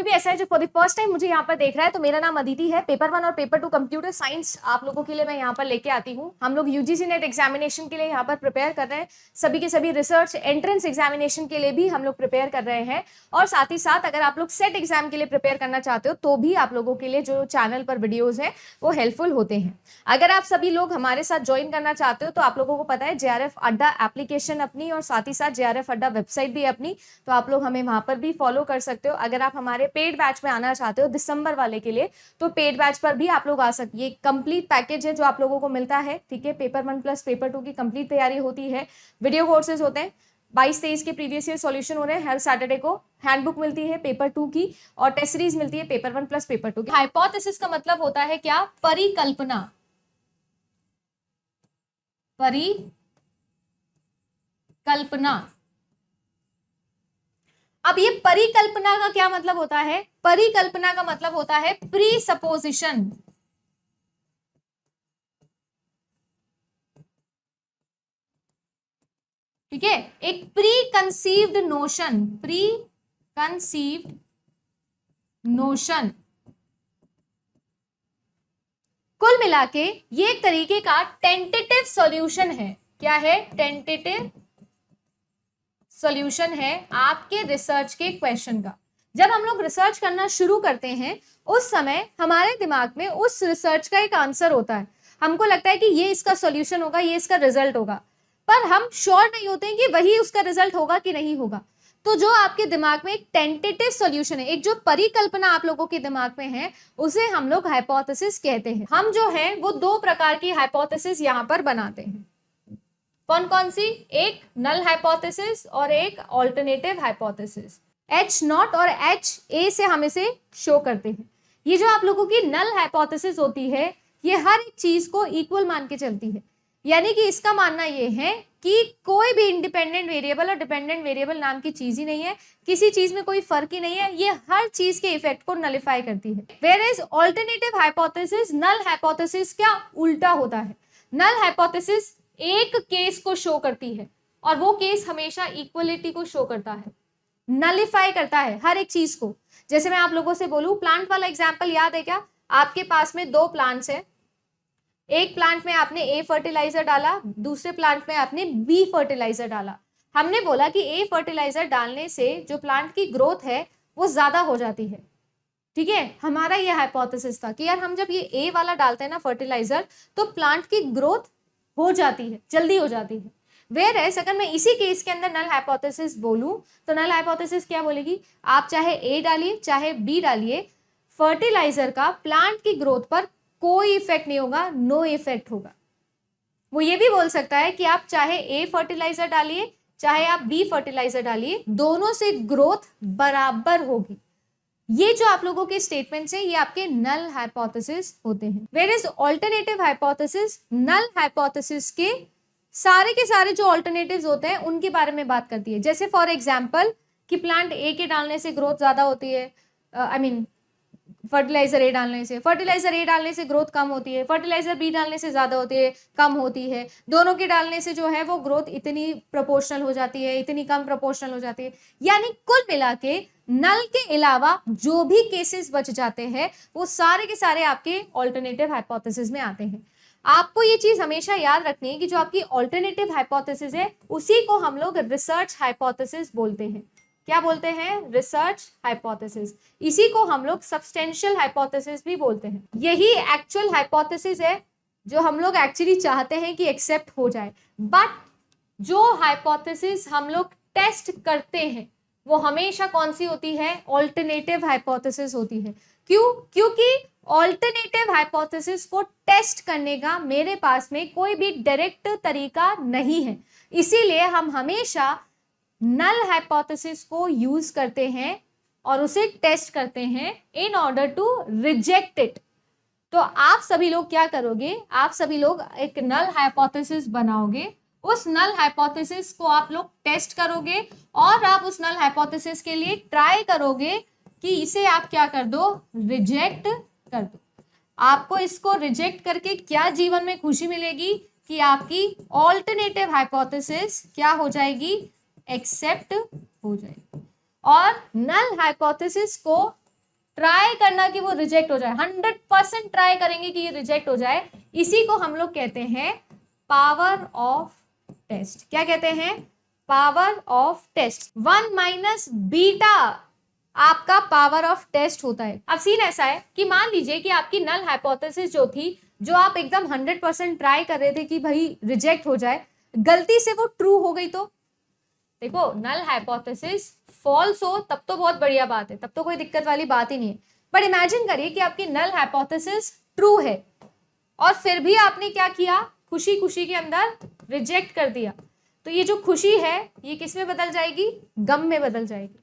भी ऐसा है जो फॉर द फर्स्ट टाइम मुझे यहाँ पर देख रहा है, तो मेरा नाम अदिति है। पेपर 1 और पेपर 2 कंप्यूटर साइंस आप लोगों के लिए मैं यहाँ पर लेके आती हूँ। हम लोग यूजीसी नेट एग्जामिनेशन के लिए यहाँ पर प्रिपेयर कर रहे हैं, सभी के सभी रिसर्च एंट्रेंस एग्जामिनेशन के लिए भी हम लोग प्रिपेयर कर रहे हैं, और साथ ही साथ अगर आप लोग सेट एग्जाम के लिए प्रिपेयर करना चाहते हो तो भी आप लोगों के लिए जो चैनल पर वीडियोज है वो हेल्पफुल होते हैं। अगर आप सभी लोग हमारे साथ ज्वाइन करना चाहते हो तो आप लोगों को पता है जेआरएफ अड्डा एप्लीकेशन अपनी और साथ ही साथ जेआरएफ अड्डा वेबसाइट भी अपनी, तो आप लोग हमें वहां पर भी फॉलो कर सकते हो। अगर आप हमारे पेड बैच में आना चाहते हो दिसंबर वाले के लिए, तो पेड बैच पर भी आप लोग आ सकते। ये कंप्लीट पैकेज है जो आप लोगों को मिलता है, ठीक है। पेपर 1 प्लस पेपर 2 की कंप्लीट तैयारी होती है, वीडियो कोर्सेज होते हैं, 22-23 के प्रीवियस ईयर सॉल्यूशन हो रहे हैं हर सैटरडे को, हैंडबुक मिलती है पेपर 2 की, और टेस्ट सीरीज मिलती है पेपर 1 प्लस पेपर 2 की। हाइपोथेसिस का मतलब होता है क्या? परिकल्पना। परिकल्पना। अब ये परिकल्पना का क्या मतलब होता है? परिकल्पना का मतलब होता है प्री सपोजिशन। ठीक है, एक pre conceived notion, pre conceived notion. कुल मिला के ये एक तरीके का टेंटेटिव सॉल्यूशन है। क्या है? टेंटेटिव सॉल्यूशन है आपके रिसर्च के क्वेश्चन का। जब हम लोग रिसर्च करना शुरू करते हैं उस समय हमारे दिमाग में उस रिसर्च का एक आंसर होता है, हमको लगता है कि ये इसका सॉल्यूशन होगा, ये इसका रिजल्ट होगा, पर हम श्योर नहीं होते हैं कि वही उसका रिजल्ट होगा कि नहीं होगा। तो जो आपके दिमाग में एक टेंटेटिव सॉल्यूशन है, एक जो परिकल्पना आप लोगों के दिमाग में है, उसे हम लोग हाइपोथेसिस कहते हैं। हम जो है वो 2 प्रकार की हाइपोथेसिस यहाँ पर बनाते हैं। कौन कौन सी? एक नल हाइपोथेसिस और एक ऑल्टरनेटिव हाइपोथेसिस। H0 और HA से हम इसे शो करते हैं। ये जो आप लोगों की नल हाइपोथेसिस होती है, ये हर एक चीज को इक्वल मान के चलती है, यानी कि इसका मानना ये है कि कोई भी इंडिपेंडेंट वेरिएबल और डिपेंडेंट वेरिएबल नाम की चीज ही नहीं है, किसी चीज में कोई फर्क ही नहीं है, ये हर चीज के इफेक्ट को नलिफाई करती है। Whereas alternative hypothesis, null hypothesis क्या उल्टा होता है। नल हाइपोथेसिस एक केस को शो करती है और वो केस हमेशा इक्वलिटी को शो करता है, नलिफाई करता है हर एक चीज को। जैसे मैं आप लोगों से बोलूं, प्लांट वाला एग्जांपल याद है क्या? आपके पास में 2 प्लांट्स है, एक प्लांट में आपने ए फर्टिलाइजर डाला, दूसरे प्लांट में आपने बी फर्टिलाइजर डाला। हमने बोला कि ए फर्टिलाइजर डालने से जो प्लांट की ग्रोथ है वो ज्यादा हो जाती है, ठीक है। हमारा ये हाइपोथेसिस था कि यार हम जब ये ए वाला डालते हैं ना फर्टिलाइजर, तो प्लांट की ग्रोथ हो जाती है, जल्दी हो जाती है। वेयरएज अगर मैं इसी केस के अंदर नल हाइपोथेसिस बोलूं तो नल हाइपोथेसिस क्या बोलेगी? आप चाहे ए डालिए चाहे बी डालिए, फर्टिलाइजर का प्लांट की ग्रोथ पर कोई इफेक्ट नहीं होगा, नो इफेक्ट होगा। वो ये भी बोल सकता है कि आप चाहे ए फर्टिलाइजर डालिए चाहे आप बी फर्टिलाइजर डालिए, दोनों से ग्रोथ बराबर होगी। ये जो आप लोगों के स्टेटमेंट्स हैं ये आपके नल हाइपोथेसिस होते हैं। Whereas alternative hypothesis null hypothesis के सारे जो ऑल्टरनेटिव्स होते हैं उनके बारे में बात करती है। जैसे फॉर एग्जांपल कि प्लांट ए के डालने से ग्रोथ ज्यादा होती है, फर्टिलाइजर ए डालने से ग्रोथ कम होती है, फर्टिलाइजर बी डालने से ज्यादा होती है, कम होती है, दोनों के डालने से जो है वो ग्रोथ इतनी प्रोपोर्शनल हो जाती है, इतनी कम प्रोपोर्शनल हो जाती है। यानी कुल मिला के नल के अलावा जो भी केसेस बच जाते हैं वो सारे के सारे आपके ऑल्टरनेटिव हाइपोथेसिस में आते हैं। आपको ये चीज हमेशा याद रखनी है कि जो आपकी ऑल्टरनेटिव हाइपोथेसिस है उसी को हम लोग रिसर्च हाइपोथेसिस बोलते हैं। क्या बोलते हैं? Research hypothesis. इसी को हम लोग सब्सटेंशियल हाइपोथेसिस भी बोलते हैं। यही एक्चुअल हाइपोथेसिस है जो हम लोग एक्चुअली चाहते हैं कि एक्सेप्ट हो जाए, बट जो हाइपोथेसिस हम लोग टेस्ट करते हैं वो हमेशा कौन सी होती है? ऑल्टरनेटिव हाइपोथेसिस होती है। क्यों? क्योंकि ऑल्टरनेटिव हाइपोथेसिस को टेस्ट करने का मेरे पास में कोई भी डायरेक्ट तरीका नहीं है, इसीलिए हम हमेशा नल हाइपोथेसिस को यूज करते हैं और उसे टेस्ट करते हैं in order to reject it. तो आप सभी लोग क्या करोगे? आप सभी लोग एक नल हाइपोथेसिस बनाओगे, उस नल हाइपोथेसिस को आप लोग टेस्ट करोगे और आप उस नल हाइपोथेसिस के लिए ट्राई करोगे कि इसे आप क्या कर दो? रिजेक्ट कर दो। आपको इसको रिजेक्ट करके क्या जीवन में खुशी मिलेगी कि आपकी ऑल्टरनेटिव हाइपोथेसिस क्या हो जाएगी? एक्सेप्ट हो जाएगी। और नल हाइपोथेसिस को ट्राई करना कि वो रिजेक्ट हो जाए, 100% ट्राई करेंगे कि ये रिजेक्ट हो जाए, इसी को हम लोग कहते हैं पावर ऑफ टेस्ट। क्या कहते हैं? Power of test. 1 minus beta आपका पावर ऑफ टेस्ट होता है। अब सीन ऐसा है कि मान लीजिए कि आपकी नल हाइपोथेसिस जो थी, जो आप एकदम 100% ट्राई कर रहे थे कि भाई रिजेक्ट हो जाए, गलती से वो ट्रू हो गई, तो देखो नल हाइपोथेसिस फॉल्स हो तब तो बहुत बढ़िया बात है, तब तो कोई दिक्कत वाली बात ही नहीं है। पर इमेजिन करिए कि आपकी नल हाइपोथेसिस ट्रू है और फिर भी आपने क्या किया, खुशी खुशी के अंदर रिजेक्ट कर दिया, तो ये जो खुशी है ये किस में बदल जाएगी? गम में बदल जाएगी।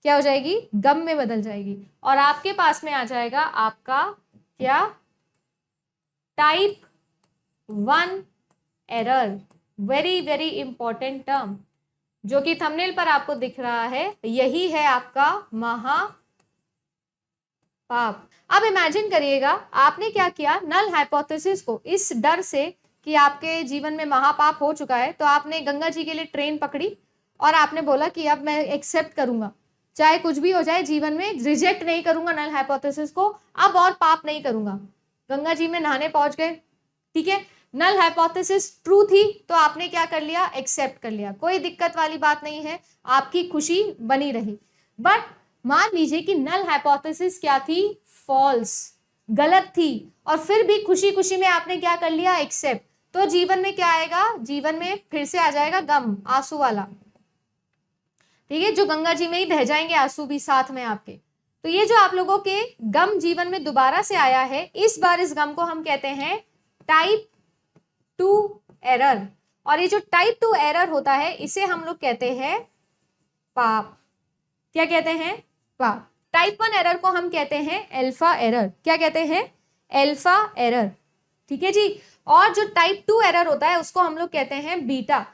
क्या हो जाएगी? गम में बदल जाएगी। और आपके पास में आ जाएगा आपका क्या? Type 1 error. Very very important term, जो कि थंबनेल पर आपको दिख रहा है, यही है आपका महापाप। अब इमेजिन करिएगा आपने क्या किया, नल हाइपोथेसिस को इस डर से कि आपके जीवन में महापाप हो चुका है, तो आपने गंगा जी के लिए ट्रेन पकड़ी और आपने बोला कि अब मैं एक्सेप्ट करूंगा, चाहे कुछ भी हो जाए जीवन में, रिजेक्ट नहीं करूंगा नल हाइपोथेसिस को, अब और पाप नहीं करूंगा। गंगा जी में नहाने पहुंच गए, ठीक है, नल हाइपोथेसिस ट्रू थी तो आपने क्या कर लिया? एक्सेप्ट कर लिया, कोई दिक्कत वाली बात नहीं है, आपकी खुशी बनी रही। बट मान लीजिए कि नल हाइपोथेसिस क्या थी? फॉल्स, गलत थी, और फिर भी खुशी खुशी में आपने क्या कर लिया? एक्सेप्ट। तो जीवन में क्या आएगा? जीवन में फिर से आ जाएगा गम, आंसू वाला, ठीक है, जो गंगा जी में ही बह जाएंगे आंसू भी साथ में आपके। तो ये जो आप लोगों के गम जीवन में दोबारा से आया है, इस बार इस गम को हम कहते हैं टाइप 2 एरर। और ये जो टाइप 2 एरर होता है, इसे हम लोग कहते हैं पाप। क्या कहते हैं? पाप। टाइप 1 एरर को हम कहते हैं अल्फा एरर। क्या कहते हैं? अल्फा एरर, ठीक है जी। और जो टाइप 2 एरर होता है उसको हम लोग कहते हैं बीटा।